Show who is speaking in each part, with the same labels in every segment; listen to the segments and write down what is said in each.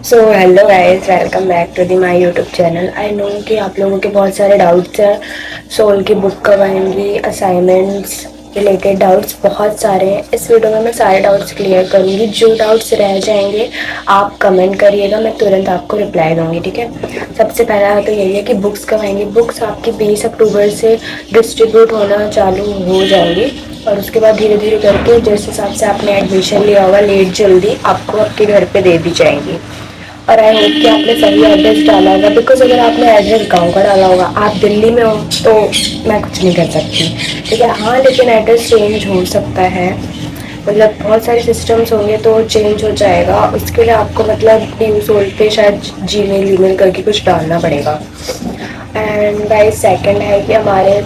Speaker 1: So hello guys, welcome back to the my YouTube channel. I know कि आप लोगों के बहुत सारे डाउट्स हैं। सोल की बुक कब आएंगी, असाइनमेंट्स रिलेटेड डाउट्स बहुत सारे हैं। इस वीडियो में मैं सारे डाउट्स क्लियर करूँगी। जो डाउट्स रह जाएंगे आप कमेंट करिएगा, मैं तुरंत आपको रिप्लाई दूँगी, ठीक है। सबसे पहला तो यही है कि बुक्स कब आएंगी। बुक्स आपकी 20 अक्टूबर से डिस्ट्रीब्यूट होना चालू हो जाएंगी और उसके बाद धीरे धीरे करके जिस हिसाब से आपने एडमिशन लिया होगा लेट जल्दी आपको आपके घर पे दे दी जाएंगी। और आई होप कि आपने सही एड्रेस डाला होगा, बिकॉज अगर आपने एड्रेस गांव का डाला होगा, आप दिल्ली में हो, तो मैं कुछ नहीं कर सकती, ठीक है। हाँ, लेकिन एड्रेस चेंज हो सकता है, मतलब बहुत सारे सिस्टम्स होंगे तो चेंज हो जाएगा। उसके लिए आपको मतलब ड्यू सोल पे शायद जीमेल ईमेल करके कुछ डालना पड़ेगा। एंड गाइस, सेकंड है कि हमारे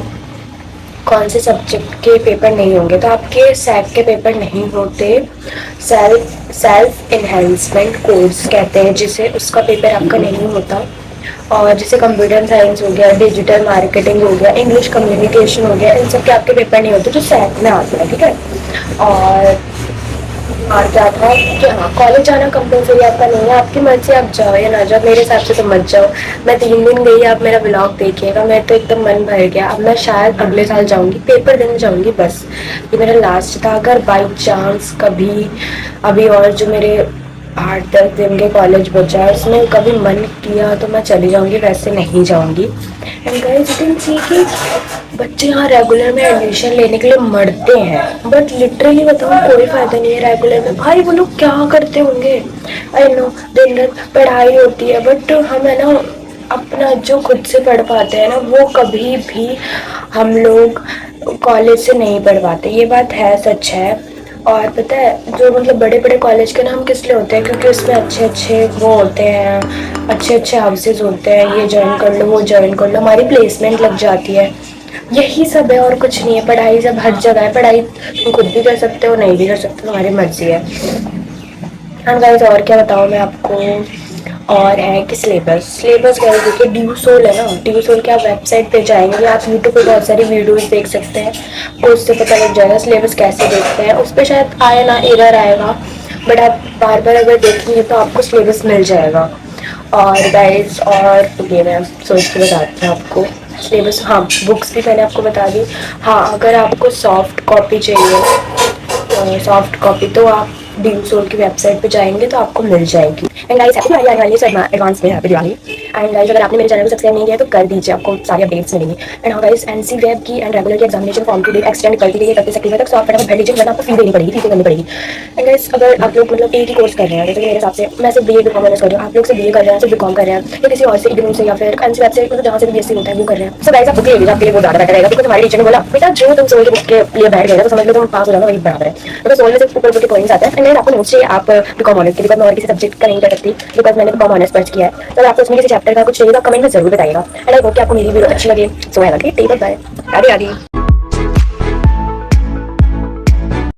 Speaker 1: कौन से सब्जेक्ट के पेपर नहीं होंगे। तो आपके सैक के पेपर नहीं होते, सेल्फ इन्हेंसमेंट कोर्स कहते हैं जिसे, उसका पेपर आपका नहीं होता। और जैसे कंप्यूटर साइंस हो गया, डिजिटल मार्केटिंग हो गया, इंग्लिश कम्युनिकेशन हो गया, इन सब के आपके पेपर नहीं होते जो सैक में आते हैं, ठीक है। और क्या था कि हाँ, कॉलेज जाना कंपलसरी आपका नहीं है, आपकी मर्जी, आप जाओ या ना जाओ। मेरे हिसाब से तो मत जाओ। मैं 3 दिन गई, आप मेरा ब्लॉग देखिएगा, मैं तो एकदम मन भर गया। अब मैं शायद अगले साल जाऊंगी, पेपर देने जाऊंगी, बस ये मेरा लास्ट था। अगर बाई चांस कभी अभी और जो मेरे 8-10 दिन के कॉलेज बचा है उसमें कभी मन किया तो मैं चली जाऊंगी, वैसे नहीं जाऊंगी। And guys, you can see कि बच्चे यहाँ रेगुलर में एडमिशन लेने के लिए मरते हैं, बट लिटरली बताऊँ कोई फायदा नहीं है रेगुलर में। भाई वो लोग क्या करते होंगे, आई नो, दिन रात पढ़ाई होती है, बट हम है ना अपना जो खुद से पढ़ पाते हैं ना, वो कभी भी हम लोग कॉलेज से नहीं पढ़ पाते। ये बात है, सच है। और पता है, जो मतलब बड़े बड़े कॉलेज के नाम किस लिए होते हैं, क्योंकि उसमें अच्छे अच्छे वो होते हैं, अच्छे अच्छे हाउसेज होते हैं, ये ज्वाइन कर लो वो ज्वाइन कर लो, हमारी प्लेसमेंट लग जाती है। यही सब है और कुछ नहीं है। पढ़ाई सब हर जगह है, पढ़ाई तुम खुद भी कर सकते हो, नहीं भी कर सकते हो, तुम्हारी मर्जी है। एंड गाइस, और क्या बताऊँ मैं आपको। और है कि सिलेबस सिलेबस क्या है, देखिए ड्यू सोल है ना, ड्यू सोल के आप वेबसाइट पे जाएंगे, आप यूट्यूब पे बहुत सारी वीडियोस देख सकते हैं, तो उससे पता लग जाएगा सिलेबस कैसे देखते हैं। उस पर शायद आए ना एरर आएगा, बट आप बार बार अगर देखेंगे तो आपको सिलेबस मिल जाएगा। और गाइस, और ये मैं सोच के बताती हूँ आपको सिलेबस। हाँ, बुक्स भी मैंने आपको बता दी। हाँ, अगर आपको सॉफ्ट कॉपी चाहिए, सॉफ्ट कॉपी, तो आप ड्यू सोल की वेबसाइट पे जाएंगे तो आपको मिल जाएगी। एंड गाइस, हैप्पी दिवाली आने वाली है, सो एडवांस में हैप्पी दिवाली। एंड गाइस, अगर आपने मेरे चैनल को सब्सक्राइब नहीं किया तो कर दीजिए, आपको सारी अपडेट्स मिलेंगी। एंड हाँ गाइस, एनसी वेब की एंड रेगुलर की एग्जामिनेशन फॉर्म की डेट एक्सटेंड कर दी गई है 31 अक्टूबर तक, सो आप फटाफट भर लीजिए, वरना आपको फी देनी पड़ेगी, फी करनी पड़ेगी। एंड गाइस, अगर आप लोग मतलब एक ही कोर्स कर रहे हैं, जैसे कि मेरे हिसाब से मैं सिर्फ बीए बीकॉम ऑनर्स कर रही हूँ, आप लोग से बीए कर रहे हैं, सिर्फ बीकॉम कर रहे हैं, या किसी और से इग्नू से या फिर एनसी वेब से, मतलब जहाँ से भी बीएससी होता है वो कर रहे हैं, सो गाइस आप बुक ले लीजिए, आपके लिए वो ज़्यादा बेटर रहेगा। बिकॉज हमारे टीचर ने बोला बेटा जो तुम सोल के बुक के लिए बैठ गए तो समझ लो तुम पास हो जाओगे, वही बराबर है। तो सोल में सिर्फ ऊपर ऊपर के पॉइंट्स आते हैं। एंड गाइस, आपको नोट्स चाहिए, आप बीकॉम ऑनर्स के, बिकॉज मैं और किसी सब्जेक्ट का नहीं कर सकती, बिकॉज मैंने बीकॉम ऑनर्स पढ़ किया है। तो आपको उसमें किसी चैप्टर का कुछ चाहिए तो कमेंट में जरूर बताइएगा। एंड आई होप कि आपको मेरी वीडियो अच्छी लगे। सो है, टेक बाय, आदि आदि।